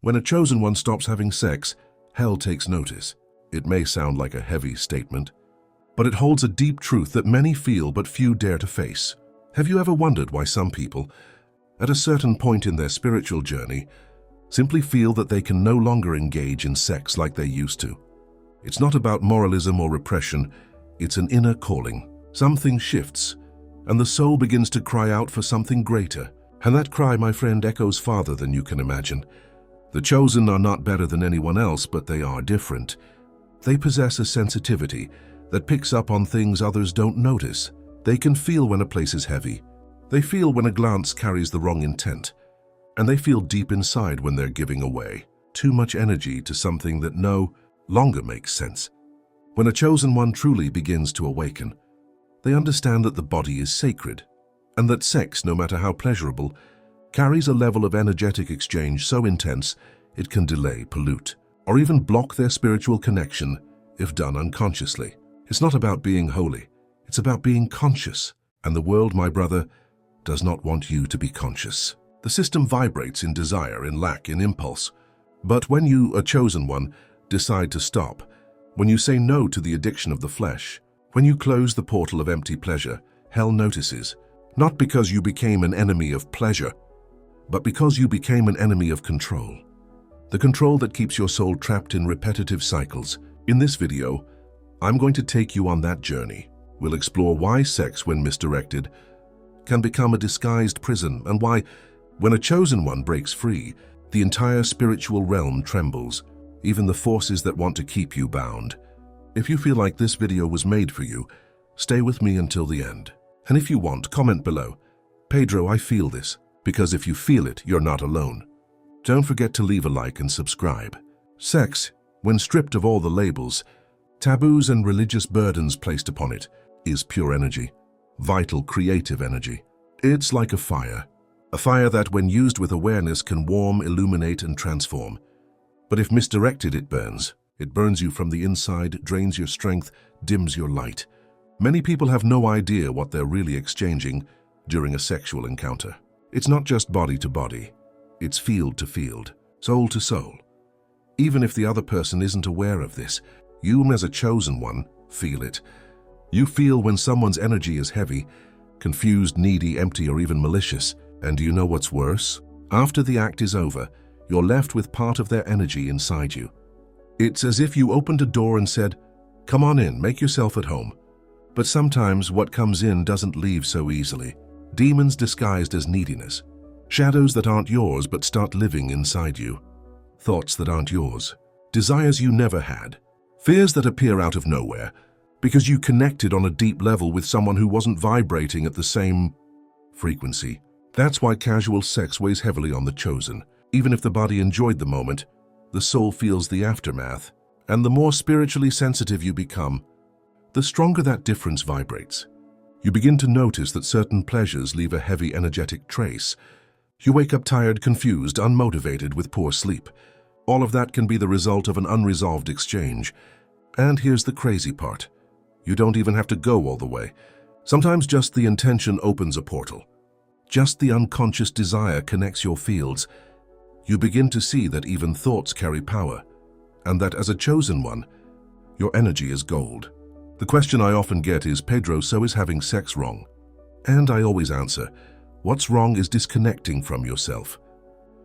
When a chosen one stops having sex, hell takes notice. It may sound like a heavy statement, but it holds a deep truth that many feel but few dare to face. Have you ever wondered why some people, at a certain point in their spiritual journey, simply feel that they can no longer engage in sex like they used to? It's not about moralism or repression, it's an inner calling. Something shifts, and the soul begins to cry out for something greater. And that cry, my friend, echoes farther than you can imagine. The chosen are not better than anyone else, but they are different. They possess a sensitivity that picks up on things others don't notice. They can feel when a place is heavy. They feel when a glance carries the wrong intent. And they feel deep inside when they're giving away too much energy to something that no longer makes sense. When a chosen one truly begins to awaken, they understand that the body is sacred, and that sex, no matter how pleasurable, carries a level of energetic exchange so intense it can delay, pollute, or even block their spiritual connection if done unconsciously. It's not about being holy, it's about being conscious, and the world, my brother, does not want you to be conscious. The system vibrates in desire, in lack, in impulse. But when you, a chosen one, decide to stop, when you say no to the addiction of the flesh, when you close the portal of empty pleasure, hell notices, not because you became an enemy of pleasure, but because you became an enemy of control. The control that keeps your soul trapped in repetitive cycles. In this video, I'm going to take you on that journey. We'll explore why sex, when misdirected, can become a disguised prison, and why, when a chosen one breaks free, the entire spiritual realm trembles, even the forces that want to keep you bound. If you feel like this video was made for you, stay with me until the end. And if you want, comment below, "Pedro, I feel this," because if you feel it, you're not alone. Don't forget to leave a like and subscribe. Sex, when stripped of all the labels, taboos and religious burdens placed upon it, is pure energy, vital, creative energy. It's like a fire that when used with awareness can warm, illuminate, and transform. But if misdirected, it burns. It burns you from the inside, drains your strength, dims your light. Many people have no idea what they're really exchanging during a sexual encounter. It's not just body to body, it's field to field, soul to soul. Even if the other person isn't aware of this, you, as a chosen one, feel it. You feel when someone's energy is heavy, confused, needy, empty, or even malicious. And do you know what's worse? After the act is over, you're left with part of their energy inside you. It's as if you opened a door and said, "Come on in, make yourself at home." But sometimes what comes in doesn't leave so easily. Demons disguised as neediness. Shadows that aren't yours but start living inside you. Thoughts that aren't yours. Desires you never had. Fears that appear out of nowhere because you connected on a deep level with someone who wasn't vibrating at the same frequency. That's why casual sex weighs heavily on the chosen. Even if the body enjoyed the moment, the soul feels the aftermath. And the more spiritually sensitive you become, the stronger that difference vibrates. You begin to notice that certain pleasures leave a heavy energetic trace. You wake up tired, confused, unmotivated, with poor sleep. All of that can be the result of an unresolved exchange. And here's the crazy part. You don't even have to go all the way. Sometimes just the intention opens a portal. Just the unconscious desire connects your fields. You begin to see that even thoughts carry power, and that as a chosen one, your energy is gold. The question I often get is, "Pedro, so is having sex wrong?" And I always answer, what's wrong is disconnecting from yourself.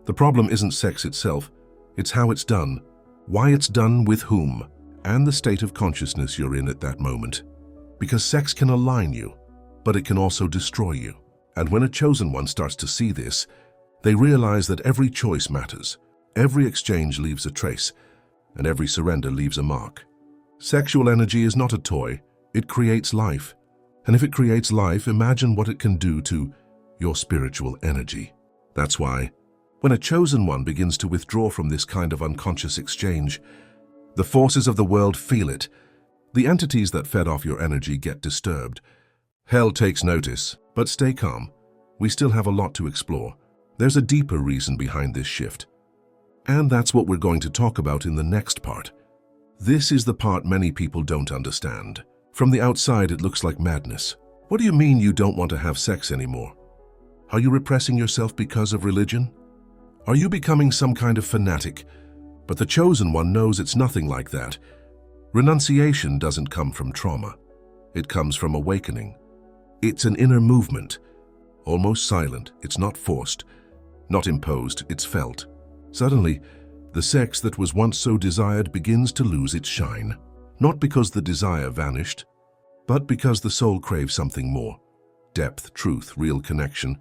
The problem isn't sex itself, it's how it's done, why it's done, with whom, and the state of consciousness you're in at that moment. Because sex can align you, but it can also destroy you. And when a chosen one starts to see this, they realize that every choice matters, every exchange leaves a trace, and every surrender leaves a mark. Sexual energy is not a toy, it creates life. And if it creates life, imagine what it can do to your spiritual energy. That's why, when a chosen one begins to withdraw from this kind of unconscious exchange, the forces of the world feel it. The entities that fed off your energy get disturbed. Hell takes notice, but stay calm. We still have a lot to explore. There's a deeper reason behind this shift. And that's what we're going to talk about in the next part. This is the part many people don't understand. From the outside, it looks like madness. What do you mean you don't want to have sex anymore? Are you repressing yourself because of religion? Are you becoming some kind of fanatic? But the chosen one knows it's nothing like that. Renunciation doesn't come from trauma. It comes from awakening. It's an inner movement, almost silent. It's not forced, not imposed, it's felt. Suddenly, the sex that was once so desired begins to lose its shine. Not because the desire vanished, but because the soul craves something more. Depth, truth, real connection.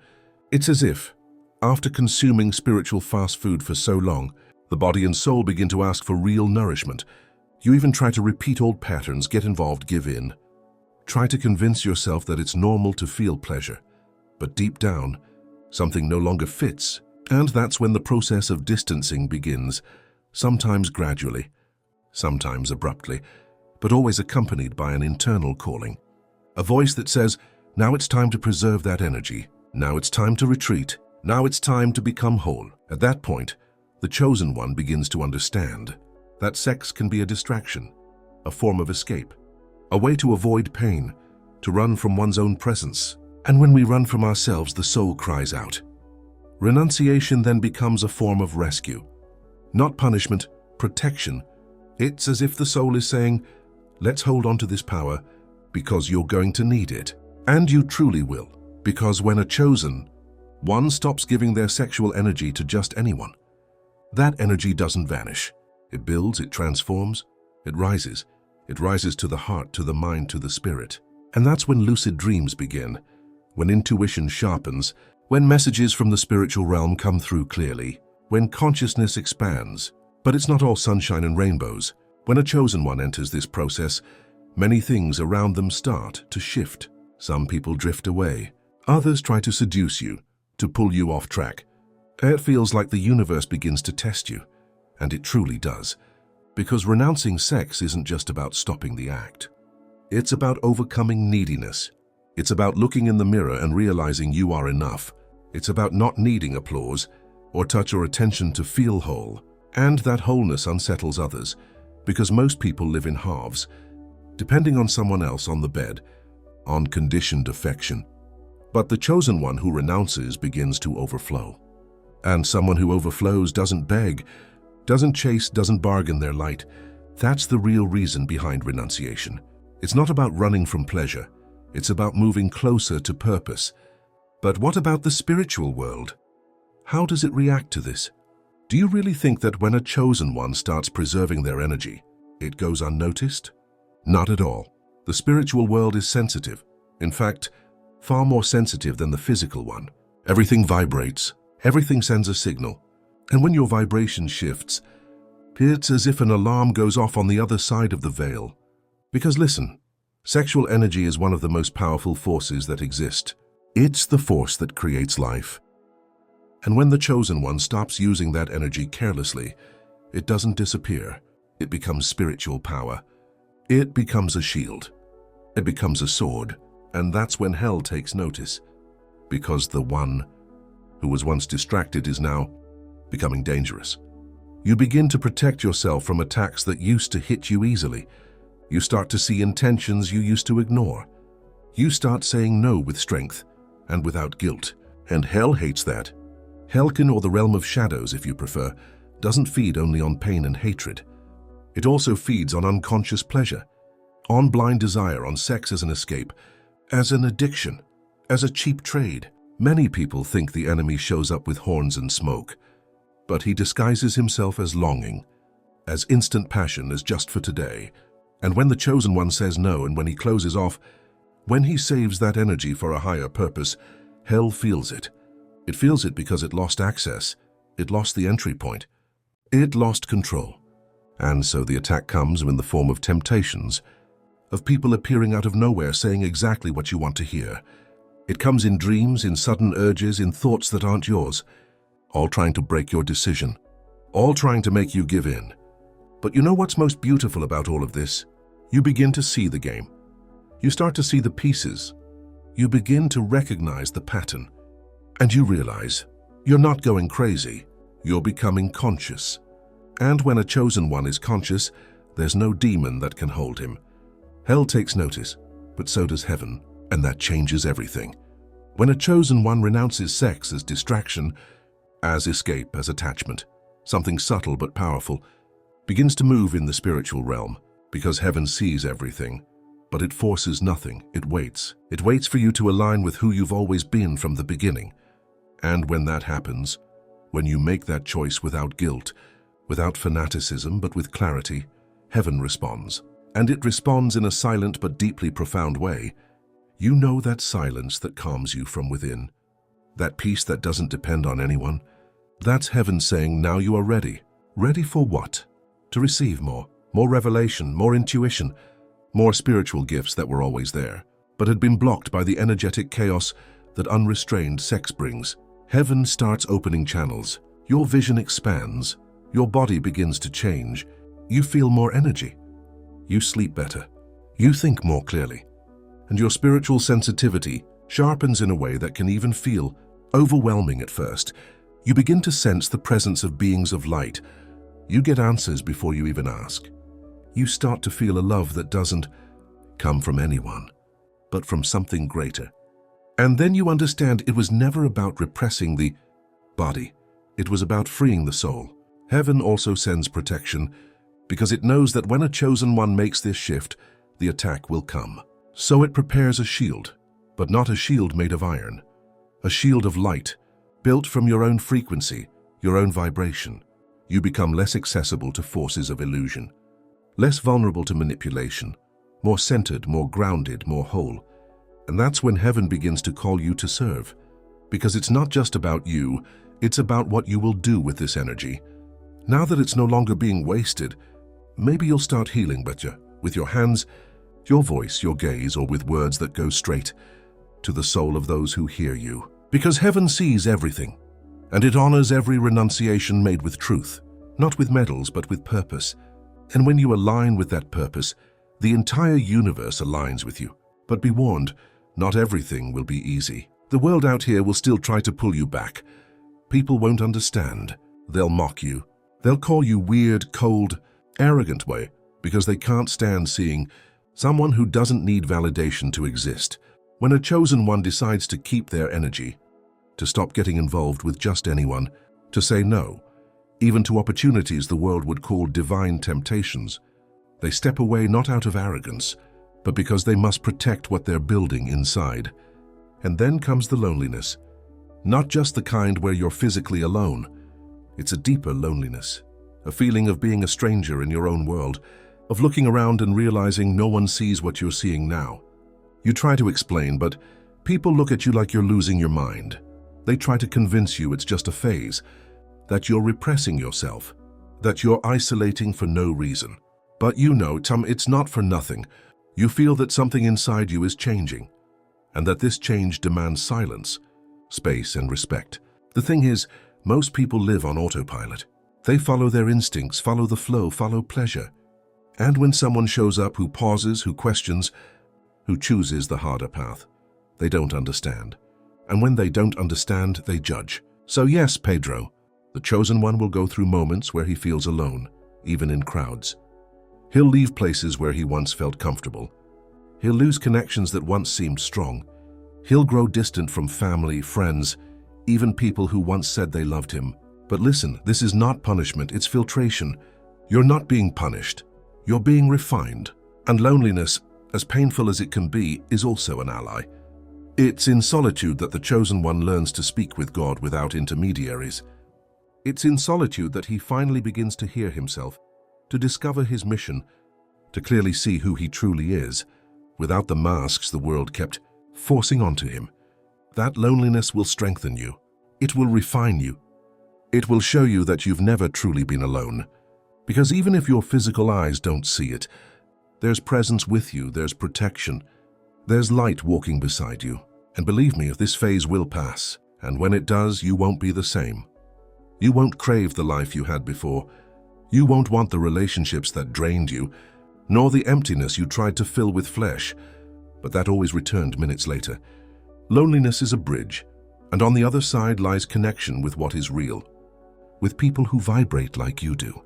It's as if, after consuming spiritual fast food for so long, the body and soul begin to ask for real nourishment. You even try to repeat old patterns, get involved, give in. Try to convince yourself that it's normal to feel pleasure. But deep down, something no longer fits. And that's when the process of distancing begins, sometimes gradually, sometimes abruptly, but always accompanied by an internal calling. A voice that says, now it's time to preserve that energy. Now it's time to retreat. Now it's time to become whole. At that point, the chosen one begins to understand that sex can be a distraction, a form of escape, a way to avoid pain, to run from one's own presence. And when we run from ourselves, the soul cries out. Renunciation then becomes a form of rescue. Not punishment, protection. It's as if the soul is saying, let's hold on to this power because you're going to need it. And you truly will. Because when a chosen one stops giving their sexual energy to just anyone, that energy doesn't vanish. It builds, it transforms, it rises. It rises to the heart, to the mind, to the spirit. And that's when lucid dreams begin, when intuition sharpens, when messages from the spiritual realm come through clearly, when consciousness expands. But it's not all sunshine and rainbows. When a chosen one enters this process, many things around them start to shift. Some people drift away. Others try to seduce you, to pull you off track. It feels like the universe begins to test you, and it truly does. Because renouncing sex isn't just about stopping the act. It's about overcoming neediness. It's about looking in the mirror and realizing you are enough. It's about not needing applause or touch or attention to feel whole. And that wholeness unsettles others, because most people live in halves, depending on someone else on the bed, on conditioned affection. But the chosen one who renounces begins to overflow. And someone who overflows doesn't beg, doesn't chase, doesn't bargain their light. That's the real reason behind renunciation. It's not about running from pleasure. It's about moving closer to purpose. But what about the spiritual world? How does it react to this? Do you really think that when a chosen one starts preserving their energy, it goes unnoticed? Not at all. The spiritual world is sensitive. In fact, far more sensitive than the physical one. Everything vibrates. Everything sends a signal. And when your vibration shifts, it's as if an alarm goes off on the other side of the veil. Because listen, sexual energy is one of the most powerful forces that exist. It's the force that creates life. And when the chosen one stops using that energy carelessly, it doesn't disappear. It becomes spiritual power. It becomes a shield. It becomes a sword. And that's when hell takes notice. Because the one who was once distracted is now becoming dangerous. You begin to protect yourself from attacks that used to hit you easily. You start to see intentions you used to ignore. You start saying no with strength and without guilt. And hell hates that. Helkin, or the realm of shadows if you prefer, doesn't feed only on pain and hatred. It also feeds on unconscious pleasure, on blind desire, on sex as an escape, as an addiction, as a cheap trade. Many people think the enemy shows up with horns and smoke, but he disguises himself as longing, as instant passion, as just for today. And when the chosen one says no, and when he closes off, when he saves that energy for a higher purpose, hell feels it. It feels it because it lost access. It lost the entry point. It lost control. And so the attack comes in the form of temptations, of people appearing out of nowhere saying exactly what you want to hear. It comes in dreams, in sudden urges, in thoughts that aren't yours, all trying to break your decision, all trying to make you give in. But you know what's most beautiful about all of this? You begin to see the game. You start to see the pieces. You begin to recognize the pattern. And you realize you're not going crazy. You're becoming conscious. And when a chosen one is conscious, there's no demon that can hold him. Hell takes notice, but so does heaven, and that changes everything. When a chosen one renounces sex as distraction, as escape, as attachment. Something subtle but powerful begins to move in the spiritual realm, because heaven sees everything. But it forces nothing, it waits. It waits for you to align with who you've always been from the beginning. And when that happens, when you make that choice without guilt, without fanaticism, but with clarity, heaven responds. And it responds in a silent but deeply profound way. You know that silence that calms you from within, that peace that doesn't depend on anyone. That's heaven saying, now you are ready. Ready for what? To receive more revelation, more intuition, more spiritual gifts that were always there, but had been blocked by the energetic chaos that unrestrained sex brings. Heaven starts opening channels. Your vision expands. Your body begins to change. You feel more energy. You sleep better. You think more clearly. And your spiritual sensitivity sharpens in a way that can even feel overwhelming at first. You begin to sense the presence of beings of light. You get answers before you even ask. You start to feel a love that doesn't come from anyone, but from something greater. And then you understand it was never about repressing the body. It was about freeing the soul. Heaven also sends protection, because it knows that when a chosen one makes this shift, the attack will come. So it prepares a shield, but not a shield made of iron. A shield of light, built from your own frequency, your own vibration. You become less accessible to forces of illusion, less vulnerable to manipulation, more centered, more grounded, more whole. And that's when heaven begins to call you to serve. Because it's not just about you, it's about what you will do with this energy. Now that it's no longer being wasted, maybe you'll start healing better, with your hands, your voice, your gaze, or with words that go straight to the soul of those who hear you. Because heaven sees everything, and it honors every renunciation made with truth, not with medals, but with purpose. And when you align with that purpose, the entire universe aligns with you. But be warned, not everything will be easy. The world out here will still try to pull you back. People won't understand. They'll mock you. They'll call you weird, cold, arrogant way, because they can't stand seeing someone who doesn't need validation to exist. When a chosen one decides to keep their energy, to stop getting involved with just anyone, to say no, even to opportunities the world would call divine temptations, they step away not out of arrogance, but because they must protect what they're building inside. And then comes the loneliness. Not just the kind where you're physically alone. It's a deeper loneliness, a feeling of being a stranger in your own world, of looking around and realizing no one sees what you're seeing now. You try to explain, but people look at you like you're losing your mind. They try to convince you it's just a phase, that you're repressing yourself, that you're isolating for no reason. But you know, Tom, it's not for nothing. You feel that something inside you is changing, and that this change demands silence, space, and respect. The thing is, most people live on autopilot. They follow their instincts, follow the flow, follow pleasure. And when someone shows up who pauses, who questions, who chooses the harder path, they don't understand. And when they don't understand, they judge. So yes, Pedro, the chosen one will go through moments where he feels alone, even in crowds. He'll leave places where he once felt comfortable. He'll lose connections that once seemed strong. He'll grow distant from family, friends, even people who once said they loved him. But listen, this is not punishment, it's filtration. You're not being punished. You're being refined. And loneliness, as painful as it can be, is also an ally. It's in solitude that the chosen one learns to speak with God without intermediaries. It's in solitude that he finally begins to hear himself, to discover his mission, to clearly see who he truly is, without the masks the world kept forcing onto him. That loneliness will strengthen you. It will refine you. It will show you that you've never truly been alone. Because even if your physical eyes don't see it, there's presence with you, there's protection, there's light walking beside you. And believe me, if this phase will pass, and when it does, you won't be the same. You won't crave the life you had before. You won't want the relationships that drained you, nor the emptiness you tried to fill with flesh, but that always returned minutes later. Loneliness is a bridge, and on the other side lies connection with what is real, with people who vibrate like you do,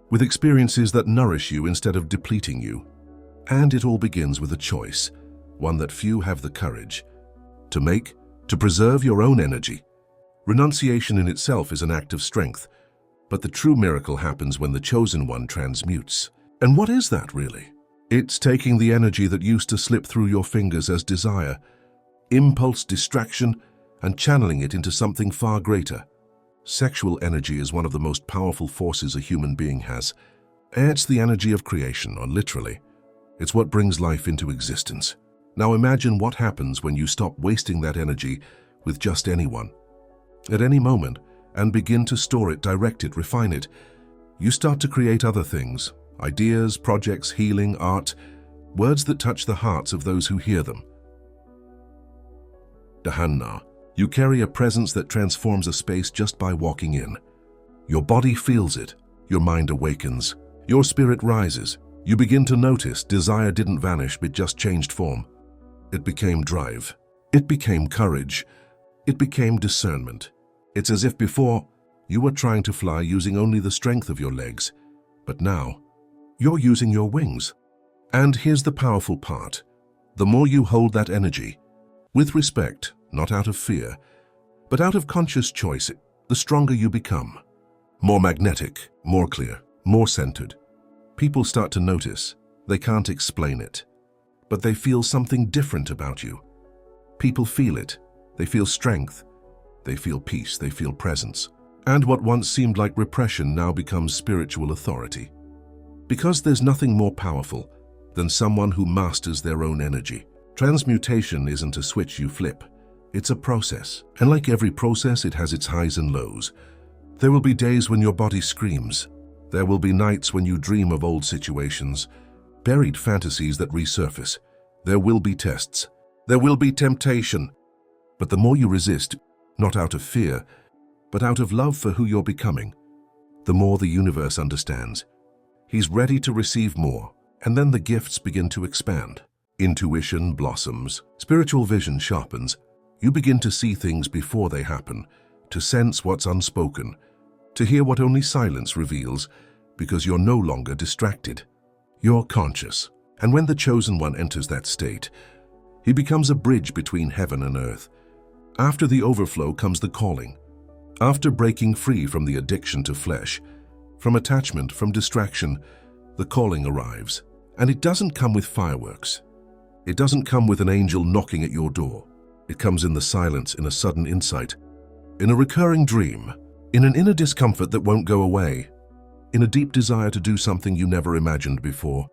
with experiences that nourish you instead of depleting you. And it all begins with a choice, one that few have the courage to make, to preserve your own energy, Renunciation in itself is an act of strength, but the true miracle happens when the chosen one transmutes. And what is that really? It's taking the energy that used to slip through your fingers as desire, impulse, distraction, and channeling it into something far greater. Sexual energy is one of the most powerful forces a human being has. It's the energy of creation, or literally. It's what brings life into existence. Now imagine what happens when you stop wasting that energy with just anyone, at any moment, and begin to store it, direct it, refine it. You start to create other things, ideas, projects, healing, art, words that touch the hearts of those who hear them. Dahanna. You carry a presence that transforms a space just by walking in. Your body feels it, your mind awakens, your spirit rises. You begin to notice desire didn't vanish, but just changed form. It became drive. It became courage. It became discernment. It's as if before, you were trying to fly using only the strength of your legs, but now, you're using your wings. And here's the powerful part. The more you hold that energy, with respect, not out of fear, but out of conscious choice, the stronger you become. More magnetic, more clear, more centered. People start to notice. They can't explain it, but they feel something different about you. People feel it. They feel strength. They feel peace. They feel presence. And what once seemed like repression now becomes spiritual authority. Because there's nothing more powerful than someone who masters their own energy. Transmutation isn't a switch you flip. It's a process. And like every process, it has its highs and lows. There will be days when your body screams. There will be nights when you dream of old situations, buried fantasies that resurface. There will be tests. There will be temptation. But the more you resist, not out of fear, but out of love for who you're becoming, the more the universe understands. He's ready to receive more, and then the gifts begin to expand. Intuition blossoms, spiritual vision sharpens. You begin to see things before they happen, to sense what's unspoken, to hear what only silence reveals, because you're no longer distracted. You're conscious, and when the chosen one enters that state, he becomes a bridge between heaven and earth. After the overflow comes the calling. After breaking free from the addiction to flesh, from attachment, from distraction, the calling arrives. And it doesn't come with fireworks. It doesn't come with an angel knocking at your door. It comes in the silence, in a sudden insight, in a recurring dream, in an inner discomfort that won't go away, in a deep desire to do something you never imagined before.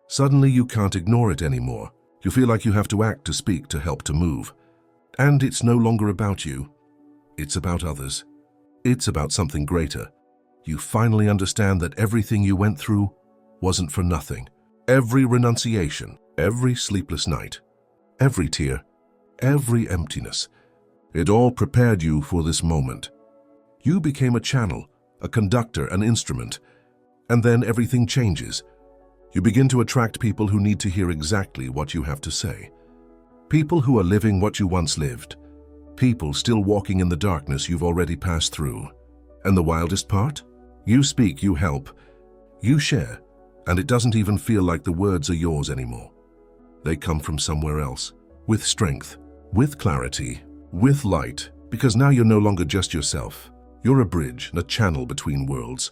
Suddenly you can't ignore it anymore. You feel like you have to act, to speak, to help, to move. And it's no longer about you. It's about others. It's about something greater. You finally understand that everything you went through wasn't for nothing. Every renunciation, every sleepless night, every tear, every emptiness, it all prepared you for this moment. You became a channel, a conductor, an instrument, and then everything changes. You begin to attract people who need to hear exactly what you have to say. People who are living what you once lived. People still walking in the darkness you've already passed through. And the wildest part? You speak, you help, you share, and it doesn't even feel like the words are yours anymore. They come from somewhere else, with strength, with clarity, with light, because now you're no longer just yourself. You're a bridge, a channel between worlds.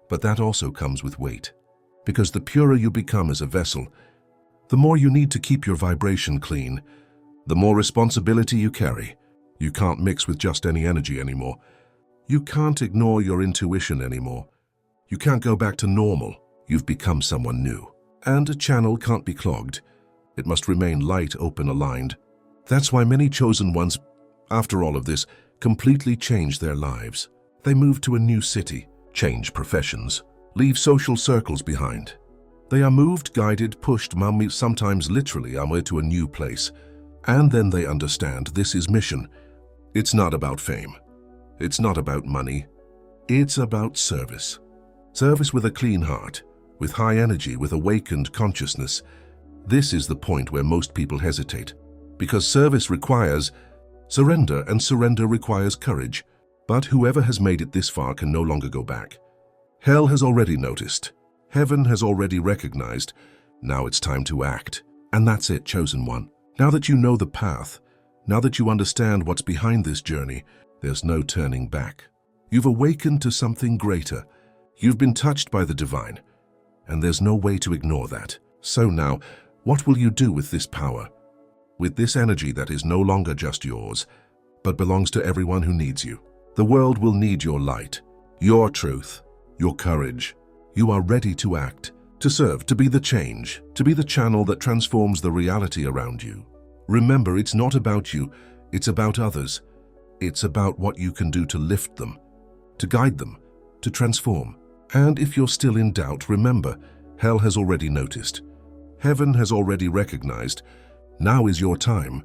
But that also comes with weight, because the purer you become as a vessel, the more you need to keep your vibration clean, the more responsibility you carry. You can't mix with just any energy anymore. You can't ignore your intuition anymore. You can't go back to normal. You've become someone new. And a channel can't be clogged. It must remain light, open, aligned. That's why many chosen ones, after all of this, completely change their lives. They move to a new city, change professions, leave social circles behind. They are moved, guided, pushed, sometimes literally to a new place. And then they understand this is mission. It's not about fame. It's not about money. It's about service. Service with a clean heart, with high energy, with awakened consciousness. This is the point where most people hesitate, because service requires surrender, and surrender requires courage. But whoever has made it this far can no longer go back. Hell has already noticed. Heaven has already recognized. Now it's time to act. And that's it, chosen one. Now that you know the path, now that you understand what's behind this journey, There's no turning back. You've awakened to something greater. You've been touched by the divine, and there's no way to ignore that. So now, what will you do with this power? With this energy that is no longer just yours, but belongs to everyone who needs you. The world will need your light, your truth, your courage. You are ready to act, to serve, to be the change, to be the channel that transforms the reality around you. Remember, it's not about you, it's about others. It's about what you can do to lift them, to guide them, to transform. And if you're still in doubt, remember, hell has already noticed. Heaven has already recognized. Now is your time.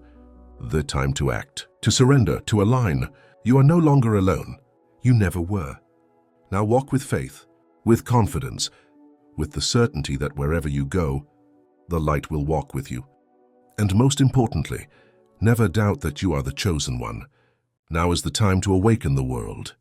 The time to act, to surrender, to align. You are no longer alone. You never were. Now walk with faith, with confidence, with the certainty that wherever you go, the light will walk with you. And most importantly, never doubt that you are the chosen one. Now is the time to awaken the world.